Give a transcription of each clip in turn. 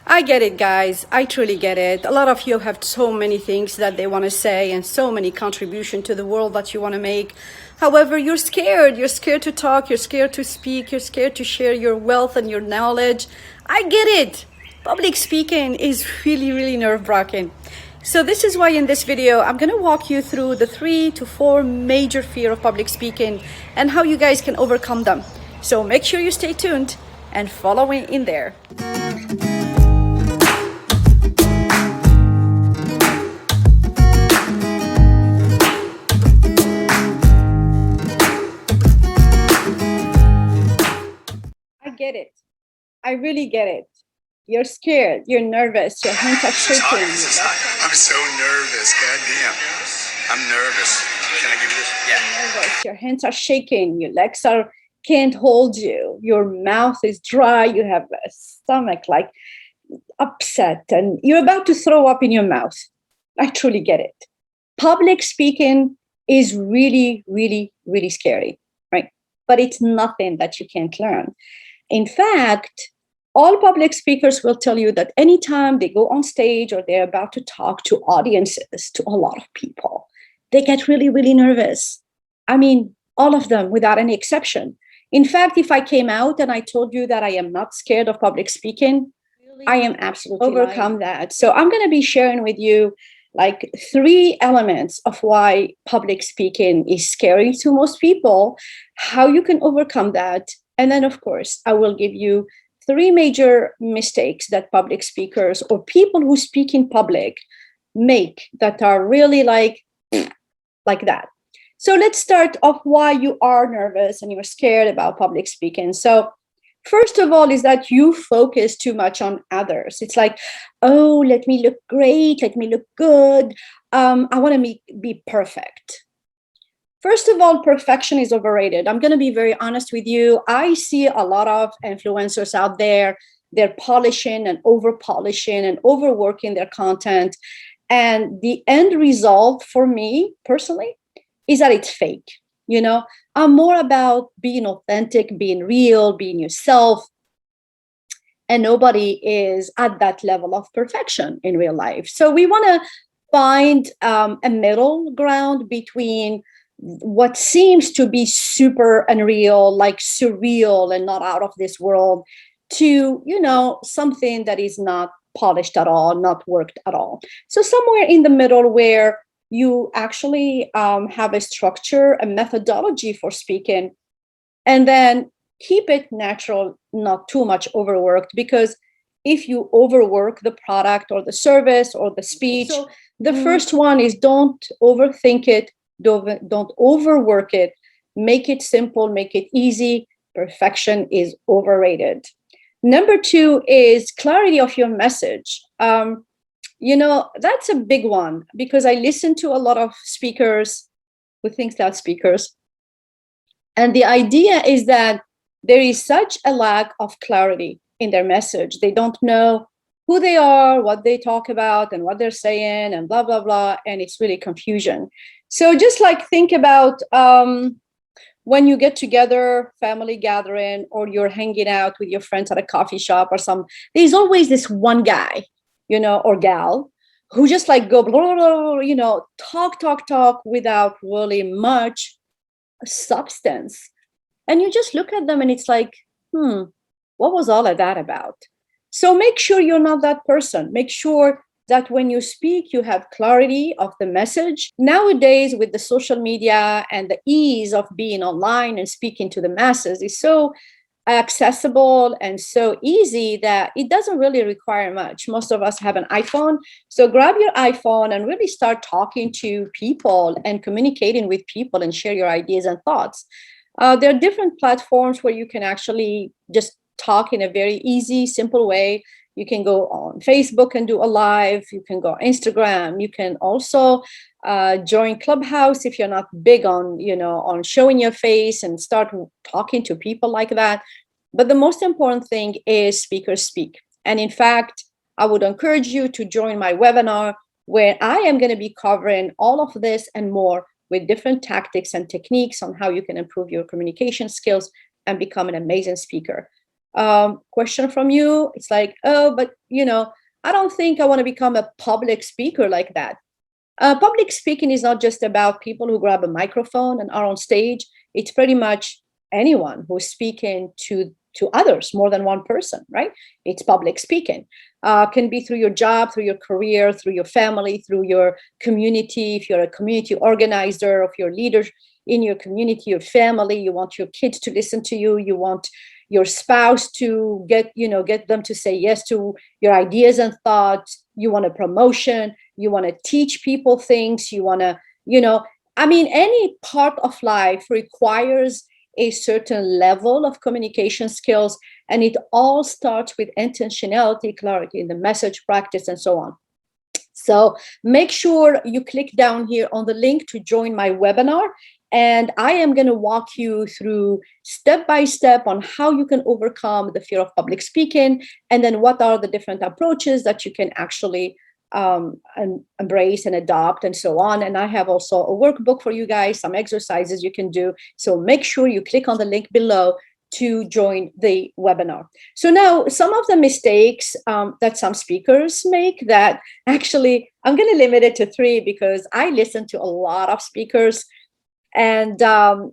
I get it, guys. I truly get it. A lot of you have so many things that they want to say and so many contribution to the world that you want to make. However, you're scared. You're scared to talk. You're scared to speak. You're scared to share your wealth and your knowledge. I get it. Public speaking is really, really nerve-wracking. So this is why in this video, I'm going to walk you through the 3 to 4 major fear of public speaking and how you guys can overcome them. So make sure you stay tuned and follow me in there. I get it. I really get it. You're scared. You're nervous. Your hands are shaking. I'm so nervous. Goddamn. I'm nervous. Can I give you this? Yeah. Nervous. Your hands are shaking. Your legs can't hold you. Your mouth is dry. You have a stomach like upset, and you're about to throw up in your mouth. I truly get it. Public speaking is really, really, really scary, right? But it's nothing that you can't learn. In fact, all public speakers will tell you that anytime they go on stage or they're about to talk to audiences, to a lot of people, they get really, really nervous. I mean, all of them without any exception. In fact, if I came out and I told you that I am not scared of public speaking, I am absolutely overcome that. So I'm going to be sharing with you like 3 elements of why public speaking is scary to most people, how you can overcome that. And then, of course, I will give you 3 major mistakes that public speakers or people who speak in public make that are really like that. So let's start off why you are nervous and you're scared about public speaking. So first of all is that you focus too much on others. It's like, oh, let me look great, let me look good. I want to be perfect. First of all, perfection is overrated. I'm going to be very honest with you. I see a lot of influencers out there. They're polishing and over polishing and overworking their content. And the end result for me personally is that it's fake. You know, I'm more about being authentic, being real, being yourself. And nobody is at that level of perfection in real life. So we want to find a middle ground between what seems to be super unreal, like surreal and not out of this world, to, you know, something that is not polished at all, not worked at all. So somewhere in the middle where you actually have a structure, a methodology for speaking, and then keep it natural, not too much overworked, because if you overwork the product or the service or the speech, so the first one is don't overthink it, don't overwork it, make it simple, make it easy. Perfection is overrated. Number 2 is clarity of your message. You know, that's a big one because I listen to a lot of speakers who think they're speakers. And the idea is that there is such a lack of clarity in their message. They don't know who they are, what they talk about, and what they're saying, and blah, blah, blah. And it's really confusion. So just like think about when you get together, family gathering, or you're hanging out with your friends at a coffee shop or there's always this one guy, you know, or gal who just like go, blah, blah, blah, you know, talk without really much substance. And you just look at them and it's like, what was all of that about? So make sure you're not that person. Make sure that when you speak, you have clarity of the message. Nowadays, with the social media and the ease of being online and speaking to the masses is so accessible and so easy that it doesn't really require much. Most of us have an iPhone. So grab your iPhone and really start talking to people and communicating with people and share your ideas and thoughts. There are different platforms where you can actually just talk in a very easy, simple way. You can go on Facebook and do a live. You can go on Instagram. You can also join Clubhouse if you're not big on, you know, on showing your face and start talking to people like that. But the most important thing is speakers speak. And in fact, I would encourage you to join my webinar where I am going to be covering all of this and more with different tactics and techniques on how you can improve your communication skills and become an amazing speaker. question from you, it's like, oh, but I don't think I want to become a public speaker like that. Public speaking is not just about people who grab a microphone and are on stage. It's pretty much anyone who's speaking to others, more than one person, right? It's public speaking. Can be through your job, through your career, through your family, through your community. If you're a community organizer, if you're a leader in your community, your family, you want your kids to listen to you, you want your spouse to get them to say yes to your ideas and thoughts, you want a promotion, you want to teach people things, you want to, any part of life requires a certain level of communication skills, and it all starts with intentionality, clarity in the message, practice, and so on. So make sure you click down here on the link to join my webinar, and I am going to walk you through step by step on how you can overcome the fear of public speaking, and then what are the different approaches that you can actually embrace and adopt, and so on. And I have also a workbook for you guys, some exercises you can do. So make sure you click on the link below to join the webinar. So now some of the mistakes that some speakers make, that actually I'm going to limit it to 3 because I listen to a lot of speakers, and and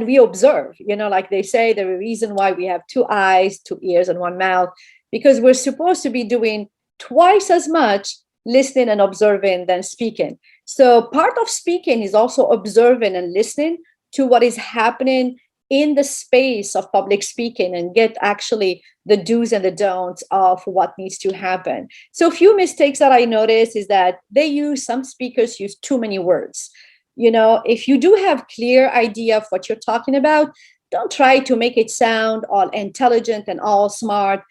we observe, like they say, the reason why we have 2 eyes, 2 ears, and 1 mouth, because we're supposed to be doing twice as much listening and observing than speaking. So part of speaking is also observing and listening to what is happening in the space of public speaking, and get actually the do's and the don'ts of what needs to happen. So a few mistakes that I noticed is that some speakers use too many words. If you do have clear idea of what you're talking about, don't try to make it sound all intelligent and all smart.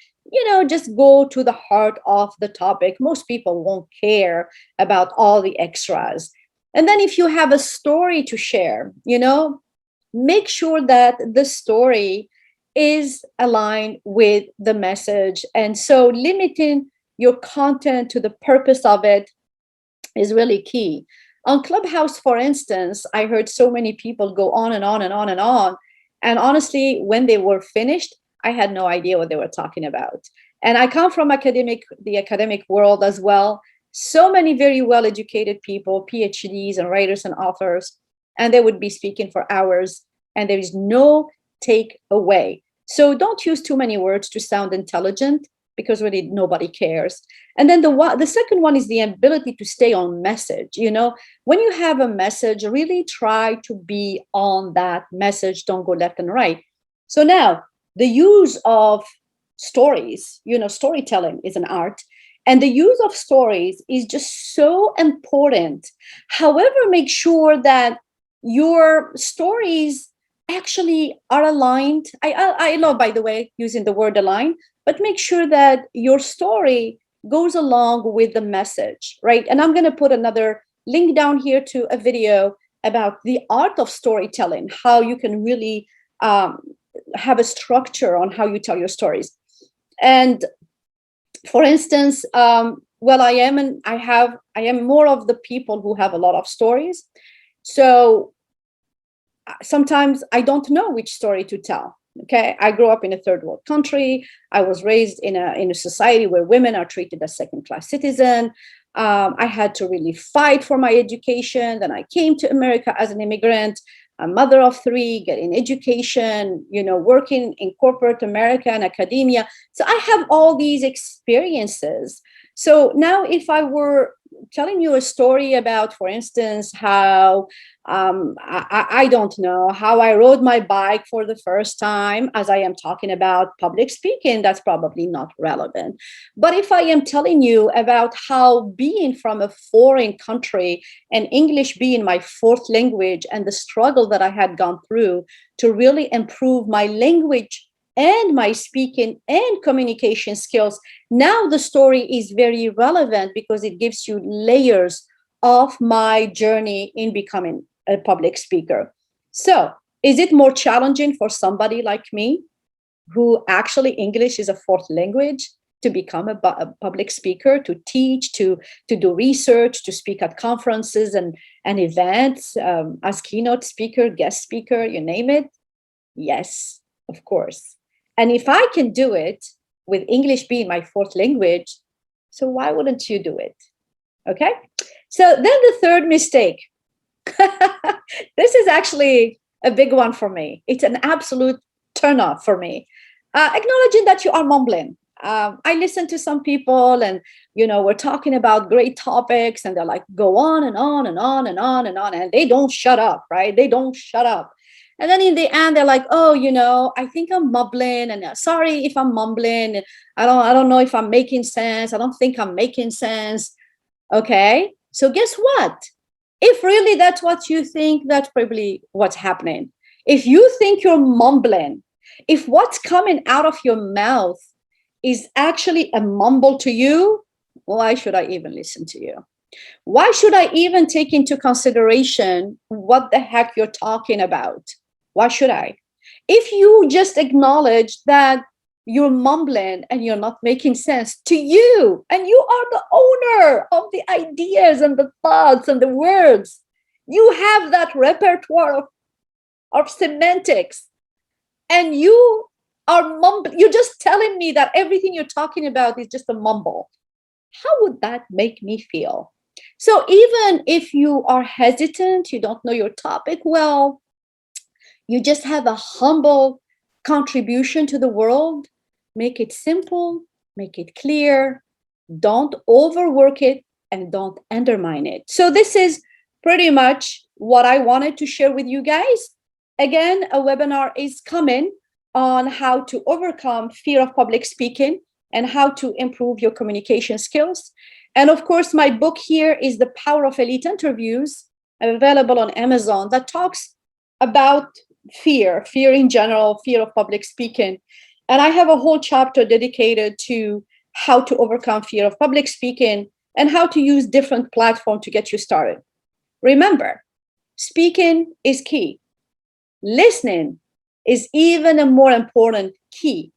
Just go to the heart of the topic. Most people won't care about all the extras. And then if you have a story to share, make sure that the story is aligned with the message. And so limiting your content to the purpose of it is really key. On Clubhouse, for instance, I heard so many people go on and on and on and on. And honestly, when they were finished, I had no idea what they were talking about. And I come from the academic world as well. So many very well-educated people, PhDs and writers and authors, and they would be speaking for hours, and there is no takeaway. So don't use too many words to sound intelligent, because really nobody cares. And then the second one is the ability to stay on message. When you have a message, really try to be on that message. Don't go left and right. So now, the use of stories, storytelling is an art, and the use of stories is just so important. However, make sure that your stories actually are aligned. I love, by the way, using the word align, but make sure that your story goes along with the message, right? And I'm going to put another link down here to a video about the art of storytelling, how you can really have a structure on how you tell your stories. And for instance, I am more of the people who have a lot of stories. So sometimes I don't know which story to tell. Okay, I grew up in a third world country. I was raised in a society where women are treated as second-class citizens. I had to really fight for my education. Then I came to America as an immigrant, a mother of 3, getting education, working in corporate America and academia. So I have all these experiences. So now if I were telling you a story about, for instance, how I don't know, how I rode my bike for the first time, as I am talking about public speaking, that's probably not relevant. But if I am telling you about how being from a foreign country and English being my 4th language, and the struggle that I had gone through to really improve my language and my speaking and communication skills, now the story is very relevant because it gives you layers of my journey in becoming a public speaker. So is it more challenging for somebody like me, who actually English is a 4th language, to become a public speaker, to teach, to do research, to speak at conferences and events, as keynote speaker, guest speaker, you name it? Yes. of course. And if I can do it with English being my fourth language, so why wouldn't you do it? Okay. So then the third mistake. This is actually a big one for me. It's an absolute turnoff for me. Acknowledging that you are mumbling. I listen to some people, and we're talking about great topics, and they're like, go on and on and on and on and on, and they don't shut up, right? They don't shut up. And then in the end, they're like, oh, I think I'm mumbling, and sorry if I'm mumbling. I don't know if I'm making sense. I don't think I'm making sense. Okay. So guess what? If really that's what you think, that's probably what's happening. If you think you're mumbling, if what's coming out of your mouth is actually a mumble to you, why should I even listen to you? Why should I even take into consideration what the heck you're talking about? Why should I? If you just acknowledge that you're mumbling and you're not making sense to you, and you are the owner of the ideas and the thoughts and the words, you have that repertoire of semantics, and you are mumbling. You're just telling me that everything you're talking about is just a mumble. How would that make me feel? So even if you are hesitant, you don't know your topic well, you just have a humble contribution to the world, make it simple, make it clear, don't overwork it, and don't undermine it. So this is pretty much what I wanted to share with you guys. Again, a webinar is coming on how to overcome fear of public speaking and how to improve your communication skills. And of course, my book here is The Power of Elite Interviews, available on Amazon, that talks about fear in general, fear of public speaking. And I have a whole chapter dedicated to how to overcome fear of public speaking and how to use different platforms to get you started. Remember, speaking is key. Listening is even a more important key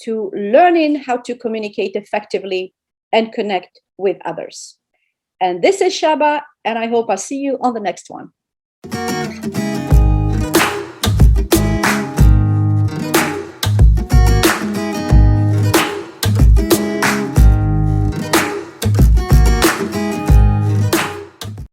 to learning how to communicate effectively and connect with others. And this is Shaba, and I hope I'll see you on the next one.